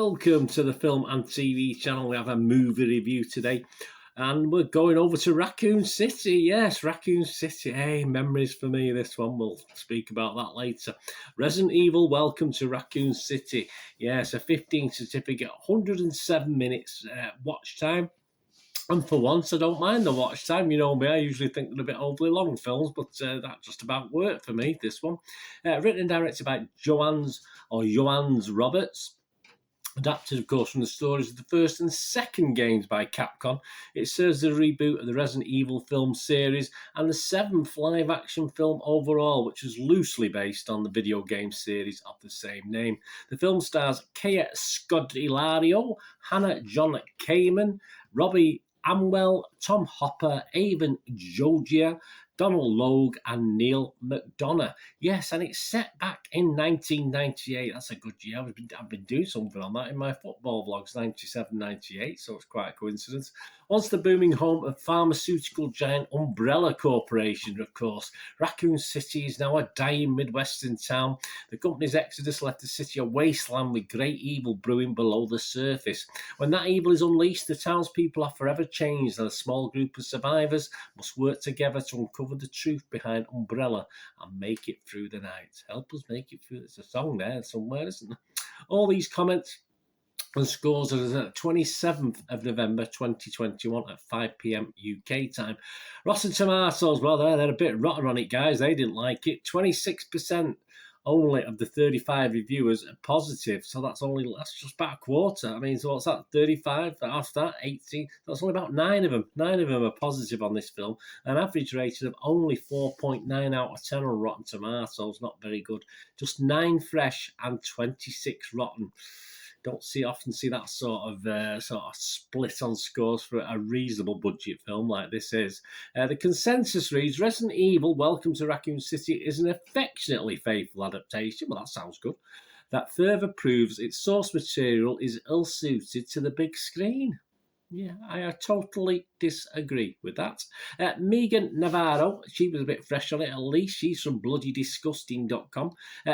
welcome to the film and TV channel. We have a movie review today and we're going over to Raccoon City. Yes, Raccoon City. Hey, memories for me, this one. We'll speak about that later. Resident Evil, Welcome to Raccoon City. Yes, a 15 certificate, 107 minutes watch time. And for once, I don't mind the watch time. You know me, I usually think they're a bit overly long films, but that just about worked for me, this one. Written and directed by Johannes Roberts. Adapted, of course, from the stories of the first and second games by Capcom. It serves the reboot of the Resident Evil film series and the 7th live-action film overall, which was loosely based on the video game series of the same name. The film stars Kea Scodelario, Hannah John Kamen, Robbie Amwell, Tom Hopper, Avon Jogia, Donald Logue and Neil McDonough. Yes, and it's set back in 1998. That's a good year. I've been doing something on that in my football vlogs, 97, 98, so it's quite a coincidence. Once the booming home of pharmaceutical giant Umbrella Corporation, of course, Raccoon City is now a dying Midwestern town. The company's exodus left the city a wasteland with great evil brewing below the surface. When that evil is unleashed, the townspeople are forever changed, and a small group of survivors must work together to uncover the truth behind Umbrella and make it through the night. Help us make it through. There's a song there somewhere, isn't there? All these comments and scores are the 27th of November 2021 at 5 p.m. UK time. Rotten Tomatoes, well, they're a bit rotten on it, guys. They didn't like it. 26% only of the 35 reviewers are positive, so that's just about a quarter. I mean, so what's that? 35 after that, 18. That's only about 9 of them. 9 of them are positive on this film. An average rating of only 4.9 out of 10 on Rotten Tomatoes. Not very good. Just 9 fresh and 26 rotten. Don't often see that sort of split on scores for a reasonable budget film like this is. The consensus reads, Resident Evil, Welcome to Raccoon City is an affectionately faithful adaptation. Well, that sounds good. That further proves its source material is ill-suited to the big screen. Yeah, I totally disagree with that. Megan Navarro, she was a bit fresh on it, at least. She's from bloodydisgusting.com.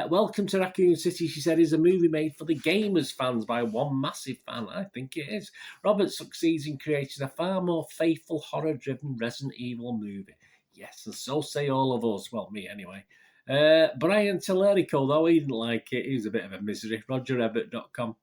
Welcome to Raccoon City, she said, is a movie made for the gamers fans by one massive fan. I think it is. Robert succeeds in creating a far more faithful, horror-driven Resident Evil movie. Yes, and so say all of us. Well, me anyway. Brian Tellerico, though, he didn't like it. He was a bit of a misery. RogerEbbett.com.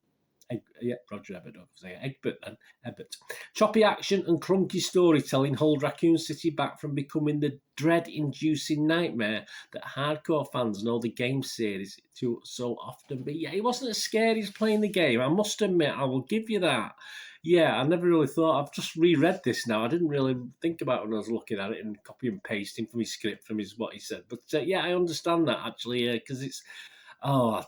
Roger Ebert, don't say Egbert then. Ebert. Choppy action and clunky storytelling hold Raccoon City back from becoming the dread-inducing nightmare that hardcore fans know the game series to so often be. Yeah, he wasn't as scary as playing the game, I must admit, I will give you that. Yeah, I never really thought, I've just reread this now, I didn't really think about it when I was looking at it and copy and pasting from his script, from what he said. But yeah, I understand that actually, because it's,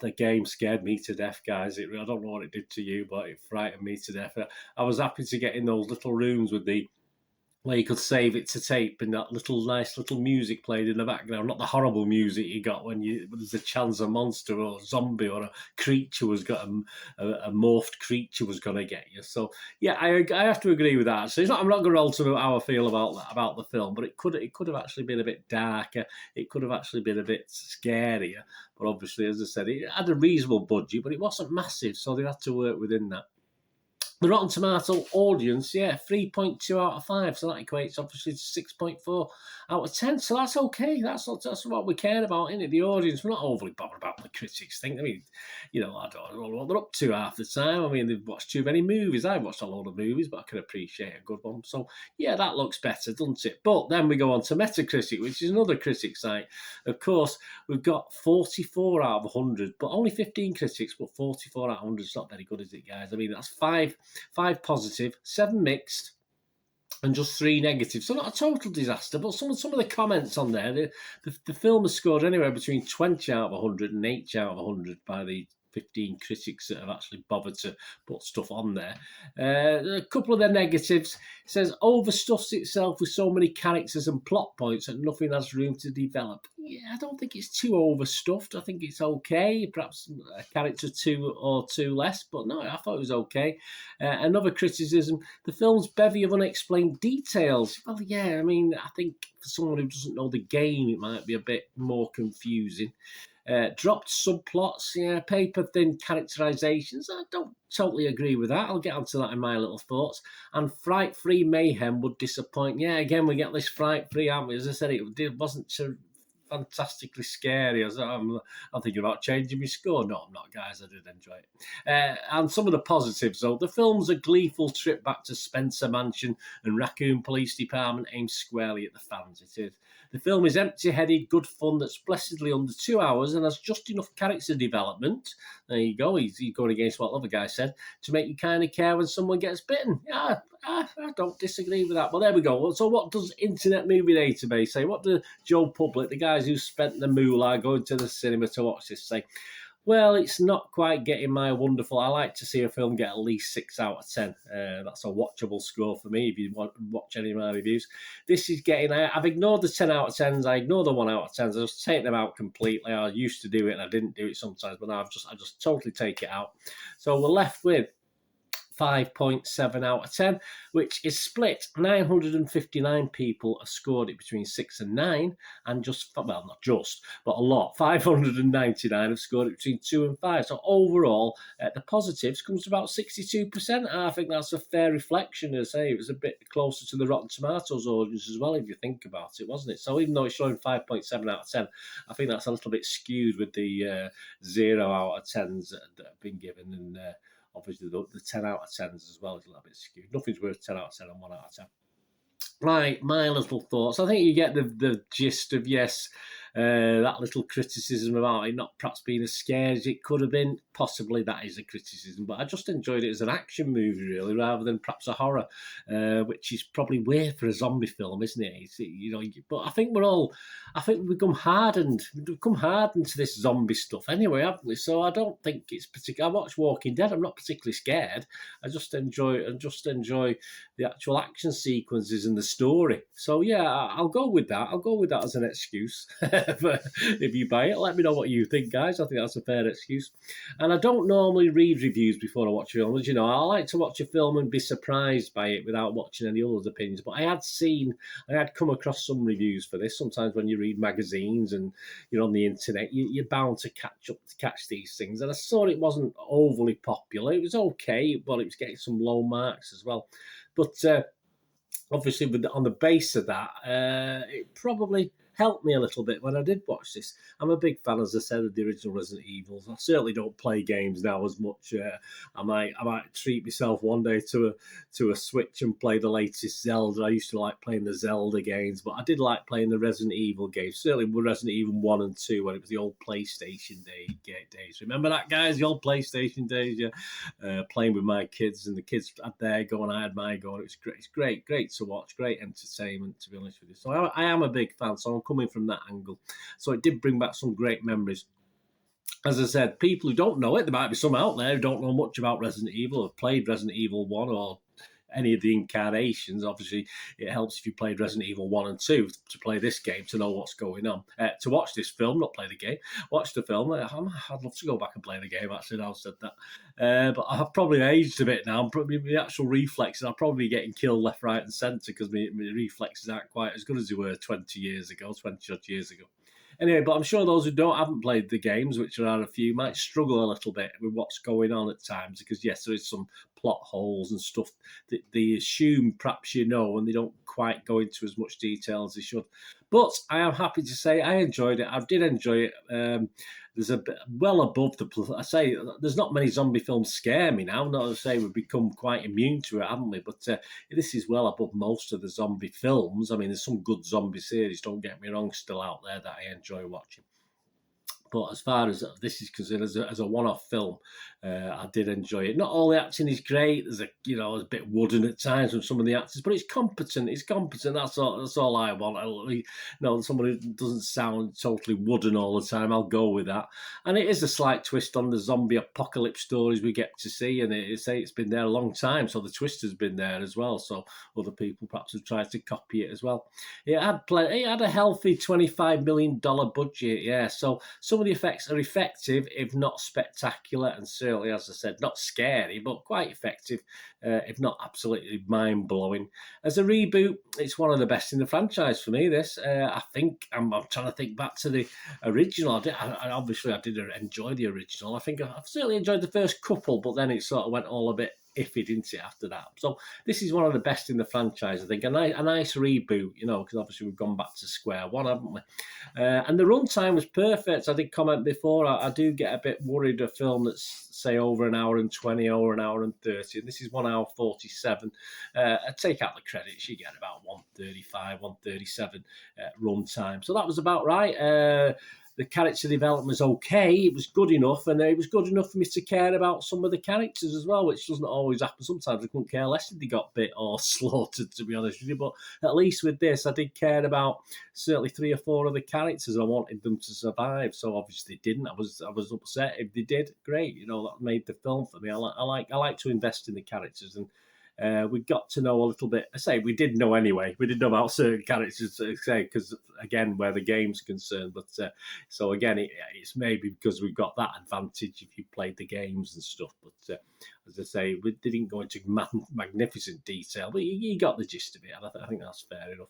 the game scared me to death, guys. I don't know what it did to you, but it frightened me to death. I was happy to get in those little rooms with where you could save it to tape and that nice little music played in the background, not the horrible music you got when there's a chance a monster or a zombie or a creature a morphed creature was going to get you. So yeah, I have to agree with that. So I'm not going to alter how I feel about the film, but it could have actually been a bit darker. It could have actually been a bit scarier. But obviously, as I said, it had a reasonable budget, but it wasn't massive, so they had to work within that. The Rotten Tomato audience, 3.2 out of 5, so that equates obviously to 6.4 out of 10, so that's okay. That's what we care about, isn't it? The audience, we're not overly bothered about what the critics think. I mean, I don't know what they're up to half the time. I mean, they've watched too many movies. I've watched a lot of movies, but I can appreciate a good one. So, yeah, that looks better, doesn't it? But then we go on to Metacritic, which is another critic site. Of course, we've got 44 out of 100, but only 15 critics, but 44 out of 100 is not very good, is it, guys? I mean, that's 5 positive, 7 mixed, and just 3 negative. So not a total disaster, but some of the comments on there, the film has scored anywhere between 20 out of 100 and 80 out of 100 by the 15 critics that have actually bothered to put stuff on there. A couple of their negatives. It says, overstuffs itself with so many characters and plot points that nothing has room to develop. Yeah, I don't think it's too overstuffed. I think it's okay. Perhaps a character or two less, but no, I thought it was okay. Another criticism, the film's bevy of unexplained details. Well, yeah, I mean, I think for someone who doesn't know the game, it might be a bit more confusing. Dropped subplots, yeah, paper-thin characterizations. I don't totally agree with that. I'll get onto that in my little thoughts. And fright-free mayhem would disappoint. Yeah, again, we get this fright-free, aren't we? As I said, it wasn't so fantastically scary. I'm thinking about changing my score. No, I'm not, guys. I did enjoy it. And some of the positives, though. The film's a gleeful trip back to Spencer Mansion and Raccoon Police Department aimed squarely at the fans. It is. The film is empty-headed, good fun that's blessedly under 2 hours and has just enough character development. There you go. He's going against what the other guy said, to make you kind of care when someone gets bitten. Yeah, I don't disagree with that. But there we go. So what does Internet Movie Database say? What do Joe Public, the guys who spent the moolah going to the cinema to watch this, say? Well, it's not quite getting my wonderful. I like to see a film get at least 6 out of 10. That's a watchable score for me if you want to watch any of my reviews. This is getting. I've ignored the 10 out of 10s. I ignore the 1 out of 10s. I just take them out completely. I used to do it and I didn't do it sometimes, but now I just totally take it out. So we're left with 5.7 out of 10, which is split. 959 people have scored it between 6 and 9, and not just, but a lot. 599 have scored it between 2 and 5. So overall, the positives comes to about 62%. I think that's a fair reflection. As I say, it was a bit closer to the Rotten Tomatoes audience as well, if you think about it, wasn't it? So even though it's showing 5.7 out of 10, I think that's a little bit skewed with the 0 out of 10s that have been given, and obviously, the 10 out of 10s as well is a little bit skewed. Nothing's worth 10 out of 10 and 1 out of 10. Right, my little thoughts. I think you get the gist of, yes, that little criticism about it not perhaps being as scary as it could have been. Possibly that is a criticism, but I just enjoyed it as an action movie, really, rather than perhaps a horror, which is probably weird for a zombie film, isn't it? But I think we've become hardened. We've become hardened to this zombie stuff anyway, haven't we? So I don't think it's particular. I watch Walking Dead. I'm not particularly scared. I just enjoy the actual action sequences and the story. So yeah, I'll go with that. I'll go with that as an excuse. If you buy it, let me know what you think, guys. I think that's a fair excuse. And I don't normally read reviews before I watch a film. As you know, I like to watch a film and be surprised by it without watching any other opinions. But I had come across some reviews for this. Sometimes when you read magazines and you're on the internet, you're bound to catch these things. And I saw it wasn't overly popular. It was okay, but it was getting some low marks as well. But obviously, on the base of that, it probably helped me a little bit when I did watch this. I'm a big fan, as I said, of the original Resident Evils. I certainly don't play games now as much. I might treat myself one day to a Switch and play the latest Zelda. I used to like playing the Zelda games, but I did like playing the Resident Evil games. Certainly with Resident Evil 1 and 2 when it was the old PlayStation days. Remember that, guys? The old PlayStation days, yeah. Playing with my kids, and the kids had their go and I had my go. And it was great. It's great to watch. Great entertainment, to be honest with you. So I am a big fan. So I'm coming from that angle. So it did bring back some great memories. As I said, people who don't know it, there might be some out there who don't know much about Resident Evil, have played Resident Evil 1 or any of the incarnations. Obviously, it helps if you played Resident Evil 1 and 2 to play this game, to know what's going on. To watch this film, not play the game, watch the film. I'd love to go back and play the game, actually, now I've said that. But I've probably aged a bit now. Probably the actual reflexes, I'll probably be getting killed left, right and centre because my reflexes aren't quite as good as they were 20 odd years ago. Anyway, but I'm sure those who haven't played the games, which there are a few, might struggle a little bit with what's going on at times because, yes, there is some plot holes and stuff that they assume perhaps you know, and they don't quite go into as much detail as they should. But I am happy to say I enjoyed it. I did enjoy it. There's a bit well above I say there's not many zombie films scare me now. Not to say we've become quite immune to it, haven't we? But this is well above most of the zombie films. I mean, there's some good zombie series, don't get me wrong, still out there that I enjoy watching. But as far as this is concerned, as a one-off film, I did enjoy it. Not all the acting is great. There's a bit wooden at times from some of the actors, but it's competent. It's competent. That's all I want. Someone who doesn't sound totally wooden all the time. I'll go with that. And it is a slight twist on the zombie apocalypse stories we get to see, and it's been there a long time, so the twist has been there as well. So other people perhaps have tried to copy it as well. It had a healthy $25 million budget, yeah. So some of the effects are effective, if not spectacular, and certainly, as I said, not scary, but quite effective, if not absolutely mind-blowing. As a reboot, it's one of the best in the franchise for me, this. I think, I'm trying to think back to the original. Obviously, I did enjoy the original. I think I've certainly enjoyed the first couple, but then it sort of went all a bit iffy, didn't it, after that? So this is one of the best in the franchise, I think. A nice reboot, you know, because obviously we've gone back to square one, haven't we? And the runtime was perfect. I did comment before, I do get a bit worried a film that's, say, over an hour and 20 or an hour and 30. And this is 1 hour 47. I take out the credits, you get about 135, 137 runtime. So that was about right. The character development was okay. It was good enough, and it was good enough for me to care about some of the characters as well, which doesn't always happen. Sometimes I couldn't care less if they got bit or slaughtered, to be honest with you. But at least with this, I did care about certainly 3 or 4 of the characters. I wanted them to survive, so obviously they didn't. I was upset. If they did, great. You know, that made the film for me. I like to invest in the characters, and we got to know a little bit. I say we did know anyway. We didn't know about certain characters, say, because again, where the game's concerned. But so again, it's maybe because we've got that advantage if you played the games and stuff. But as I say, we didn't go into magnificent detail, but you got the gist of it, and I think that's fair enough.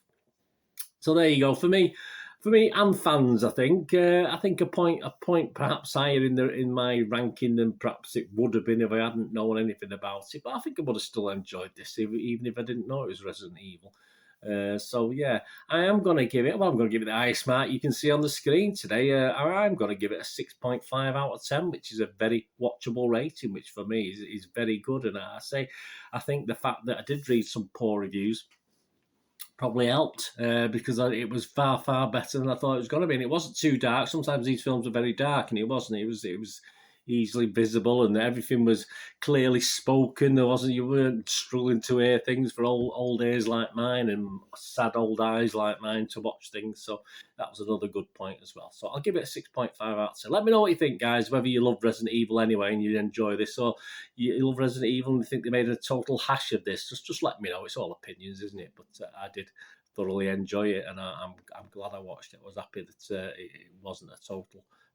So there you go. For me and fans, I think a point perhaps higher in my ranking than perhaps it would have been if I hadn't known anything about it. But I think I would have still enjoyed this, even if I didn't know it was Resident Evil. So yeah, I'm going to give it the highest mark you can see on the screen today. I'm going to give it a 6.5 out of 10, which is a very watchable rating, which for me is very good. And I think the fact that I did read some poor reviews probably helped because it was far, far better than I thought it was going to be. And it wasn't too dark. Sometimes these films are very dark, and it wasn't. It was easily visible, and everything was clearly spoken. You weren't struggling to hear things for old ears like mine and sad old eyes like mine to watch things. So that was another good point as well. So I'll give it a 6.5 out of 10. Let me know what you think, guys, whether you love Resident Evil anyway and you enjoy this, or you love Resident Evil and you think they made a total hash of this. Just let me know. It's all opinions, isn't it? But I did thoroughly enjoy it, and I'm glad I watched it. I was happy that it wasn't a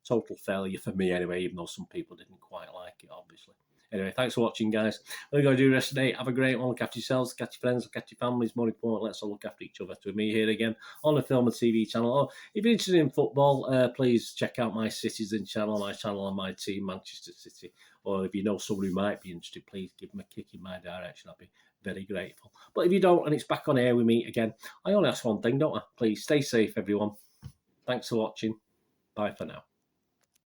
total failure for me anyway, even though some people didn't quite like it, obviously. Anyway, thanks for watching, guys. What are you going to do the rest of the day? Have a great one. Look after yourselves, look after your friends, look after your families. More important, let's all look after each other. With me here again on the Film and TV channel. Or if you're interested in football, please check out my Citizen channel, my channel on my team, Manchester City. Or if you know somebody who might be interested, please give them a kick in my direction. I'll be very grateful. But if you don't, and it's back on air with me again, I only ask one thing, don't I? Please stay safe, everyone. Thanks for watching. Bye for now.